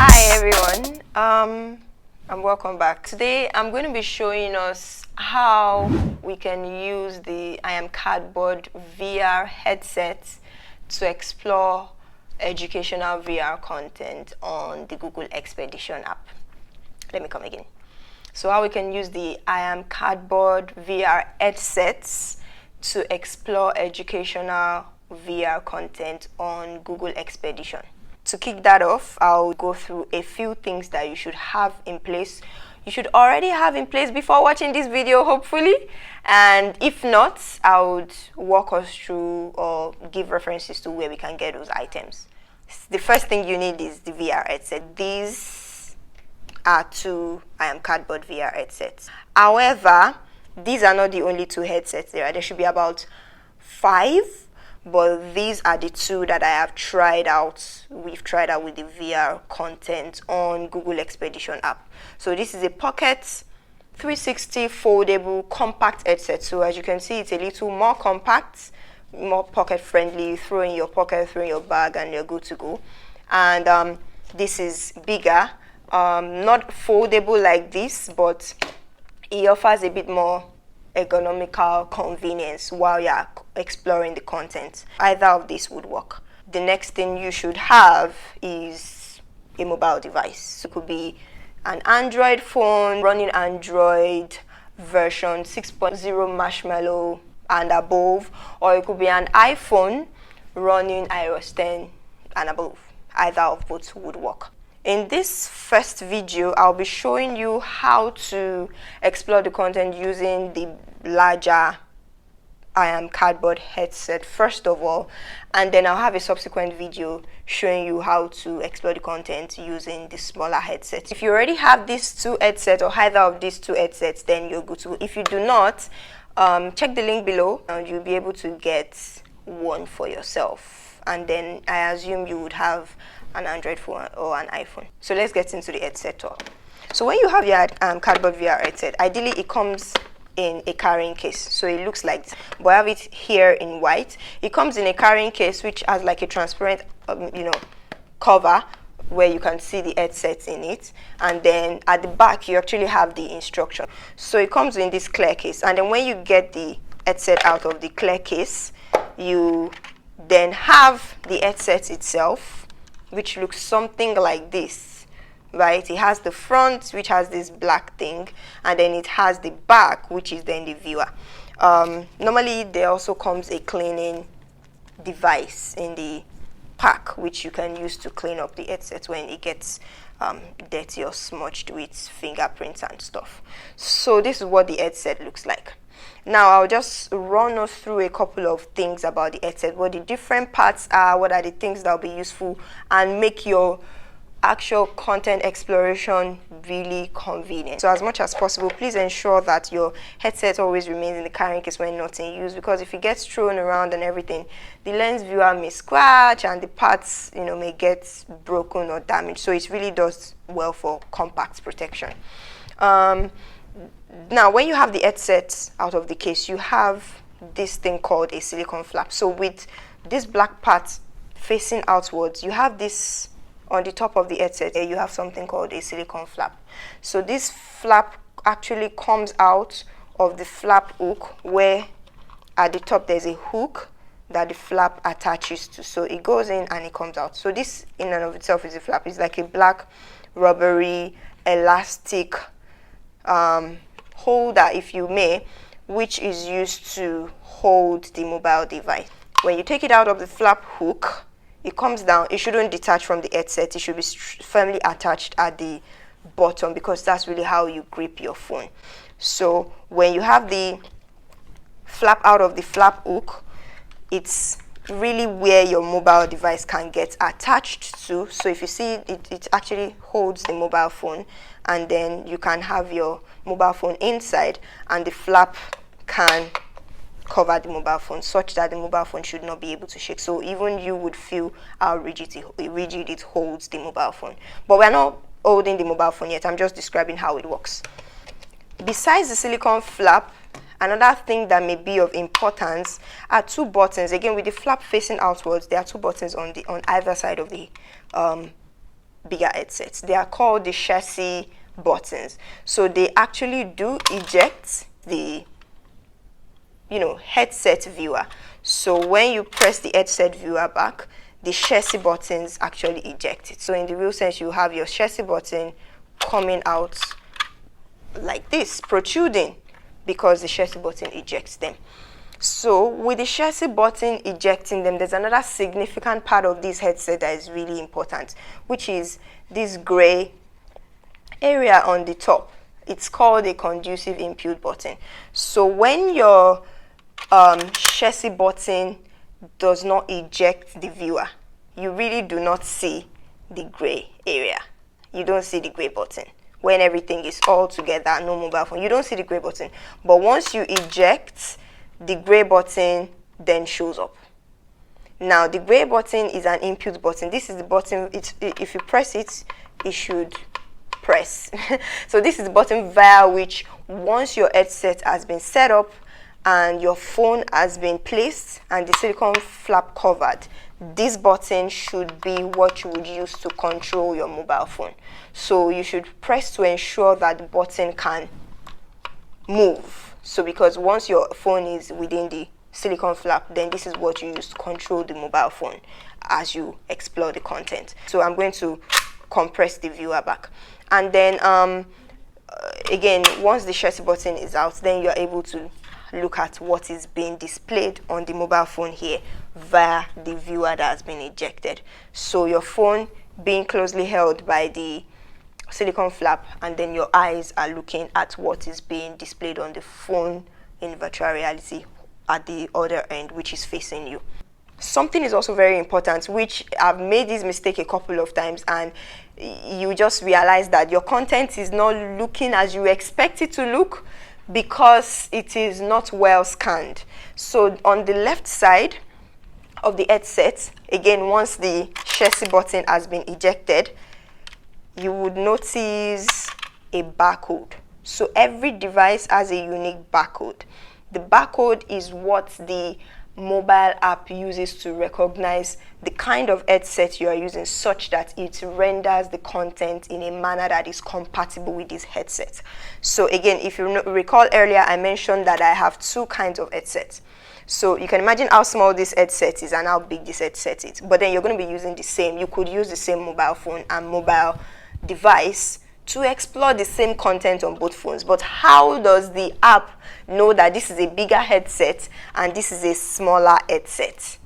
Hi everyone, and welcome back. Today I'm going to be showing us how we can use the IAmCardboard VR headset to explore educational VR content on the Google Expedition app. Let me come again. So how we can use the IAmCardboard VR headsets to explore educational VR content on Google Expedition. To kick that off, I'll go through a few things that you should have in place. You should already have in place before watching this video, hopefully. And if not, I would walk us through or give references to where we can get those items. The first thing you need is the VR headset. These are two IAmCardboard VR headsets. However, these are not the only two headsets there. There should be about 5. But these are the two that I have tried out. We've tried out with the VR content on Google Expedition app. So this is a Pocket 360 foldable compact headset. So as you can see, it's a little more compact, more pocket friendly. You throw in your pocket, throw in your bag, and you're good to go. And this is bigger, not foldable like this, but it offers a bit more ergonomical convenience while you're exploring the content. Either of these would work. The next thing you should have is a mobile device. So it could be an Android phone running Android version 6.0 Marshmallow and above, or it could be an iPhone running iOS 10 and above. Either of both would work. In this first video, I'll be showing you how to explore the content using the larger IAmCardboard headset first of all, and then I'll have a subsequent video showing you how to explore the content using the smaller headset. If you already have these two headsets or either of these two headsets, then you're good to go. If you do not, check the link below and you'll be able to get one for yourself. And then I assume you would have an Android phone or an iPhone. So let's get into the headset talk. So when you have your IAmCardboard VR headset, ideally it comes in a carrying case. So it looks like this, but I have it here in white. It comes in a carrying case which has like a transparent cover where you can see the headset in it, and then at the back you actually have the instruction. So it comes in this clear case, and then when you get the headset out of the clear case, you then have the headset itself, which looks something like this, right? It has the front, which has this black thing, and then it has the back, which is then the viewer. Normally there also comes a cleaning device in the pack, which you can use to clean up the headset when it gets dirty or smudged with fingerprints and stuff. So this is what the headset looks like. Now I'll just run us through a couple of things about the headset, what the different parts are, what are the things that will be useful and make your actual content exploration really convenient. So as much as possible, please ensure that your headset always remains in the carrying case when not in use, because if it gets thrown around and everything, the lens viewer may scratch and the parts may get broken or damaged. So it really does well for compact protection. Now, when you have the headset out of the case, you have this thing called a silicone flap. So with this black part facing outwards, you have this on the top of the headset. You have something called a silicone flap. So this flap actually comes out of the flap hook, where at the top there's a hook that the flap attaches to. So it goes in and it comes out. So this in and of itself is a flap. It's like a black rubbery elastic holder, if you may, which is used to hold the mobile device. When you take it out of the flap hook, it comes down. It shouldn't detach from the headset. It should be firmly attached at the bottom, because that's really how you grip your phone. So when you have the flap out of the flap hook, it's really where your mobile device can get attached to. So if you see it actually holds the mobile phone, and then you can have your mobile phone inside, and the flap can cover the mobile phone such that the mobile phone should not be able to shake. So even you would feel how rigid it holds the mobile phone. But we're not holding the mobile phone yet. I'm just describing how it works. Besides the silicone flap, another thing that may be of importance are 2 buttons. Again, with the flap facing outwards, there are 2 buttons on either side of the bigger headsets. They are called the chassis buttons. So they actually do eject the headset viewer. So when you press the headset viewer back, the chassis buttons actually eject it. So in the real sense, you have your chassis button coming out like this, protruding, because the chassis button ejects them. So with the chassis button ejecting them, there's another significant part of this headset that is really important, which is this gray area on the top. It's called a conducive input button. So when your chassis button does not eject the viewer, you really do not see the gray area. You don't see the gray button. When everything is all together, no mobile phone, you don't see the gray button. But once you eject, the gray button then shows up. Now, the gray button is an input button. This is the button, if you press it, it should press. So this is the button via which, once your headset has been set up and your phone has been placed and the silicone flap covered, this button should be what you would use to control your mobile phone. So you should press to ensure that the button can move. So because once your phone is within the silicone flap, then this is what you use to control the mobile phone as you explore the content. So I'm going to compress the viewer back. And then again, once the chassis button is out, then you're able to look at what is being displayed on the mobile phone here via the viewer that has been ejected. So your phone being closely held by the silicone flap, and then your eyes are looking at what is being displayed on the phone in virtual reality at the other end, which is facing you. Something is also very important, which I've made this mistake a couple of times, and you just realize that your content is not looking as you expect it to look because it is not well scanned. So on the left side of the headset, again, once the chassis button has been ejected, you would notice a barcode. So every device has a unique barcode. The barcode is what the mobile app uses to recognize the kind of headset you are using, such that it renders the content in a manner that is compatible with this headset. So again, if you recall earlier, I mentioned that I have two kinds of headsets. So you can imagine how small this headset is and how big this headset is. But then you're going to be using the same. You could use the same mobile phone and mobile device to explore the same content on both phones. But how does the app know that this is a bigger headset and this is a smaller headset?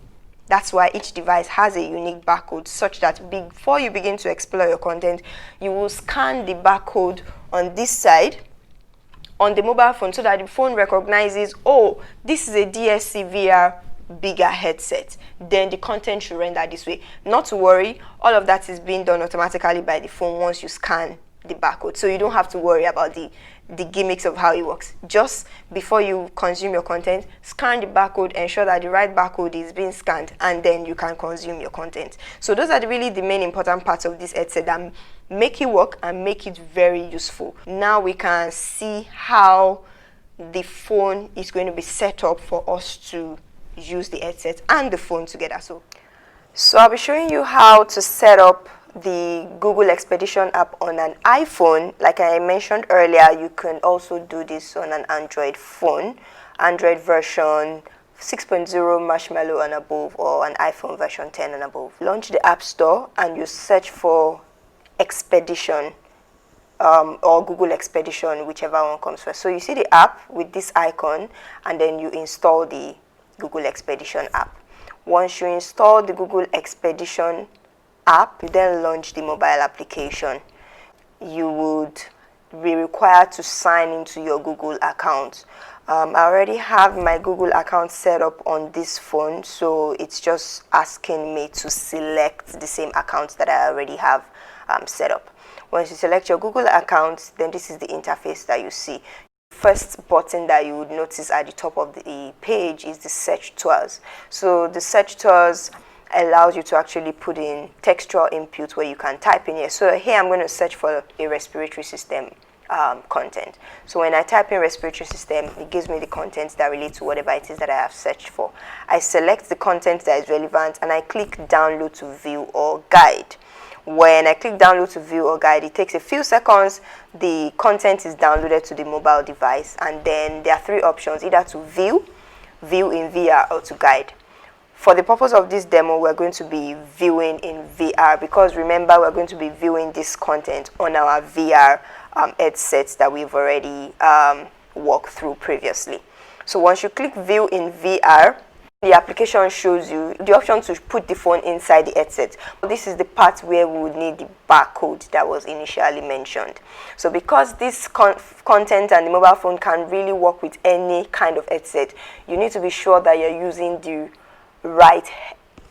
That's why each device has a unique barcode, such that before you begin to explore your content, you will scan the barcode on this side on the mobile phone, so that the phone recognizes, oh, this is a DSCVR bigger headset. Then the content should render this way. Not to worry, all of that is being done automatically by the phone once you scan the barcode. So you don't have to worry about the gimmicks of how it works. Just before you consume your content, scan the barcode, ensure that the right barcode is being scanned, and then you can consume your content. So those are really the main important parts of this headset that make it work and make it very useful. Now we can see how the phone is going to be set up for us to use the headset and the phone together. So I'll be showing you how to set up the Google Expedition app on an iPhone. Like I mentioned earlier, you can also do this on an Android phone, Android version 6.0 Marshmallow and above, or an iPhone version 10 and above. Launch the App Store and you search for Expedition or Google Expedition, whichever one comes first. So you see the app with this icon, and then you install the Google Expedition app. Once you install the Google Expedition app, you then launch the mobile application. You would be required to sign into your Google account. I already have my Google account set up on this phone, so it's just asking me to select the same account that I already have set up. Once you select your Google account, then this is the interface that you see. First button that you would notice at the top of the page is the search tours. So the search tours allows you to actually put in textual input where you can type in here. So here I'm going to search for a respiratory system content. So when I type in respiratory system, it gives me the content that relates to whatever it is that I have searched for. I select the content that is relevant and I click download to view or guide. When I click download to view or guide, it takes a few seconds. The content is downloaded to the mobile device, and then there are three options: either to view in VR, or to guide. For the purpose of this demo, we're going to be viewing in VR, because remember, we're going to be viewing this content on our VR headsets that we've already walked through previously. So once you click view in VR, the application shows you the option to put the phone inside the headset. This is the part where we would need the barcode that was initially mentioned. So because this content and the mobile phone can really work with any kind of headset, you need to be sure that you're using the right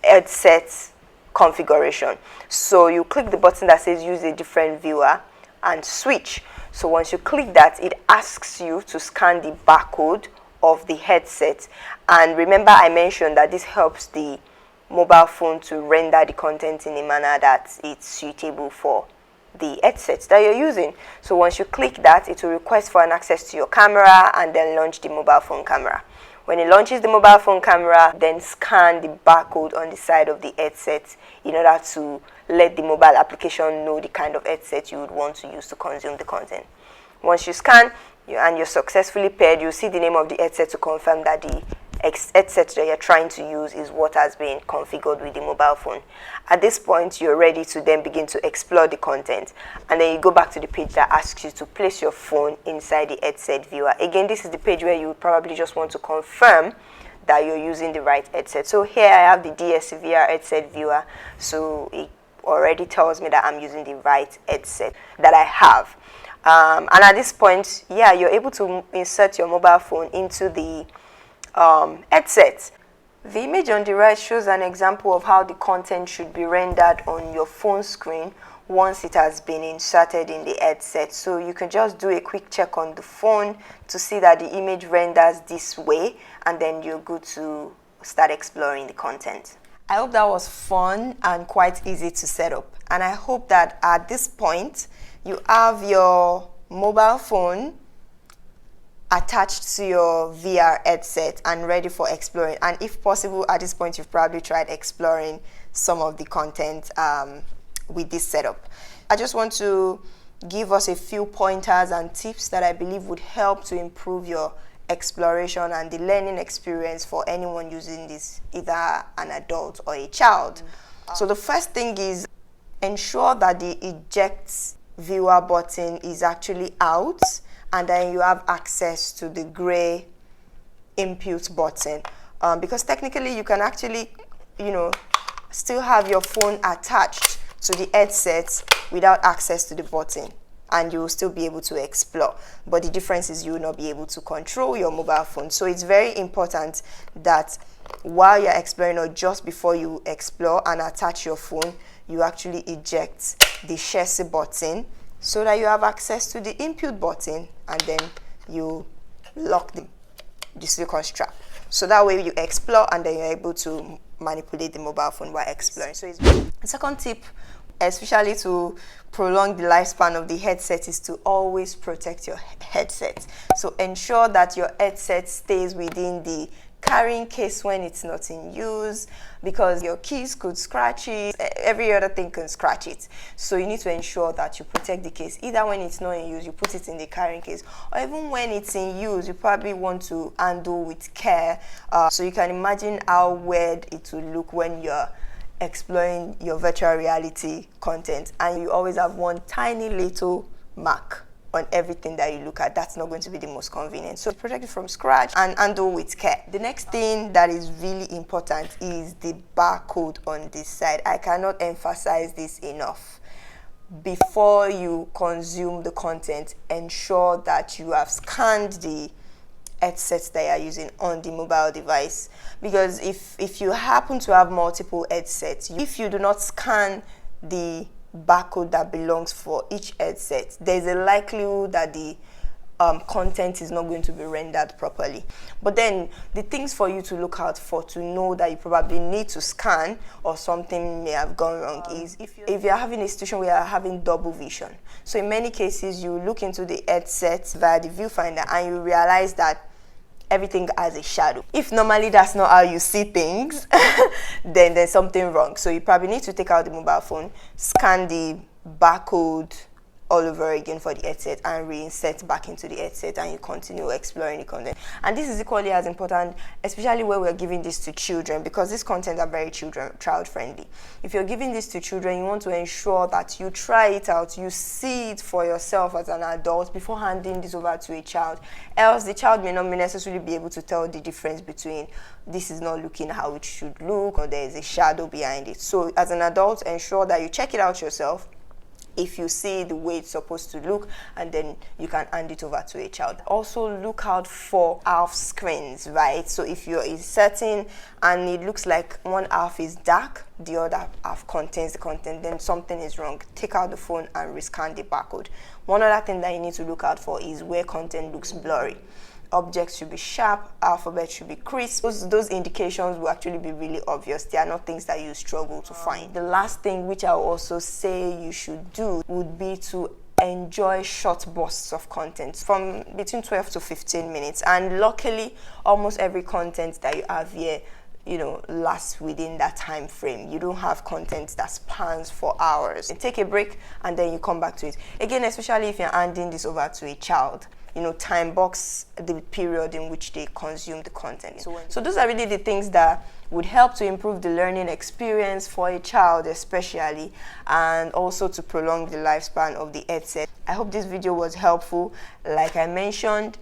headset configuration. So you click the button that says use a different viewer and switch. So once you click that, it asks you to scan the barcode of the headset, and remember I mentioned that this helps the mobile phone to render the content in a manner that it's suitable for the headsets that you're using. So once you click that, it will request for an access to your camera and then launch the mobile phone camera. When it launches the mobile phone camera, then scan the barcode on the side of the headset in order to let the mobile application know the kind of headset you would want to use to consume the content. Once you scan and you're successfully paired, you'll see the name of the headset to confirm that the headset that you're trying to use is what has been configured with the mobile phone. At this point, you're ready to then begin to explore the content, and then you go back to the page that asks you to place your phone inside the headset viewer. Again, this is the page where you would probably just want to confirm that you're using the right headset. So here I have the DSCVR headset viewer, so it already tells me that I'm using the right headset that I have. And at this point, yeah, you're able to insert your mobile phone into the headset. The image on the right shows an example of how the content should be rendered on your phone screen once it has been inserted in the headset. So you can just do a quick check on the phone to see that the image renders this way, and then you're good to start exploring the content. I hope that was fun and quite easy to set up, and I hope that at this point you have your mobile phone attached to your VR headset and ready for exploring. And if possible, at this point, you've probably tried exploring some of the content with this setup. I just want to give us a few pointers and tips that I believe would help to improve your exploration and the learning experience for anyone using this, either an adult or a child. So the first thing is ensure that the eject viewer button is actually out, and then you have access to the gray input button, because technically you can actually, still have your phone attached to the headset without access to the button, and you will still be able to explore. But the difference is you will not be able to control your mobile phone. So it's very important that while you're exploring, or just before you explore and attach your phone, you actually eject the chassis button so that you have access to the input button, and then you lock the silicone strap. So that way you explore, and then you're able to manipulate the mobile phone while exploring. So the second tip, especially to prolong the lifespan of the headset, is to always protect your headset. So ensure that your headset stays within the carrying case when it's not in use, because your keys could scratch it, every other thing can scratch it. So you need to ensure that you protect the case. Either when it's not in use, you put it in the carrying case, or even when it's in use, you probably want to handle with care. So you can imagine how weird it will look when you're exploring your virtual reality content and you always have one tiny little mark on everything that you look at. That's not going to be the most convenient. So protect it from scratch and handle with care. The next thing that is really important is the barcode on this side. I cannot emphasize this enough. Before you consume the content, ensure that you have scanned the headsets that you are using on the mobile device, because if you happen to have multiple headsets, if you do not scan the barcode that belongs for each headset, there's a likelihood that the content is not going to be rendered properly. But then the things for you to look out for to know that you probably need to scan or something may have gone wrong is if you're having a situation where you're having double vision. So in many cases, you look into the headset via the viewfinder and you realize that everything has a shadow. If normally that's not how you see things, then there's something wrong. So you probably need to take out the mobile phone, scan the barcode all over again for the headset, and reinsert back into the headset, and you continue exploring the content. And this is equally as important, especially where we're giving this to children, because this content are very child friendly. If you're giving this to children, you want to ensure that you try it out, you see it for yourself as an adult before handing this over to a child, else the child may not necessarily be able to tell the difference between this is not looking how it should look, or there is a shadow behind it. So as an adult, ensure that you check it out yourself if you see the way it's supposed to look, and then you can hand it over to a child. Also look out for half screens, right? So if you're inserting and it looks like one half is dark, the other half contains the content, then something is wrong. Take out the phone and rescan the barcode. One other thing that you need to look out for is where content looks blurry. Objects should be sharp, alphabet should be crisp. Those indications will actually be really obvious. They are not things that you struggle to find. The last thing which I will also say you should do would be to enjoy short bursts of content from between 12 to 15 minutes. And luckily, almost every content that you have here, you know, lasts within that time frame. You don't have content that spans for hours. And take a break and then you come back to it. Again, especially if you're handing this over to a child, you know, time box the period in which they consume the content. So those are really the things that would help to improve the learning experience for a child especially, and also to prolong the lifespan of the headset. I hope this video was helpful. Like I mentioned,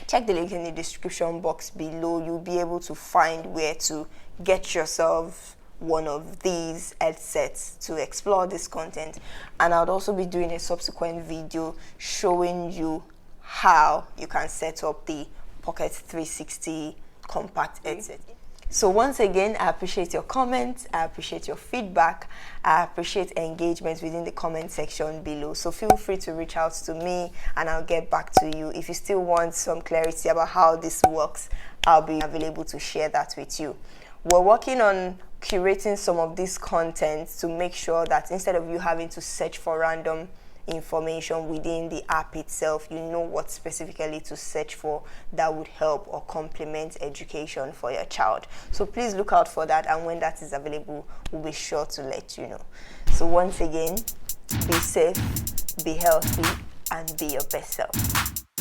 check the link in the description box below. You'll be able to find where to get yourself one of these headsets to explore this content. And I'll also be doing a subsequent video showing you how you can set up the Pocket 360 compact headset. So once again, I appreciate your comments, I appreciate your feedback, I appreciate engagement within the comment section below. So feel free to reach out to me and I'll get back to you. If you still want some clarity about how this works, I'll be available to share that with you. We're working on curating some of this content to make sure that instead of you having to search for random information within the app itself, you know what specifically to search for that would help or complement education for your child. So please look out for that, and when that is available, we'll be sure to let you know. So once again, be safe, be healthy, and be your best self.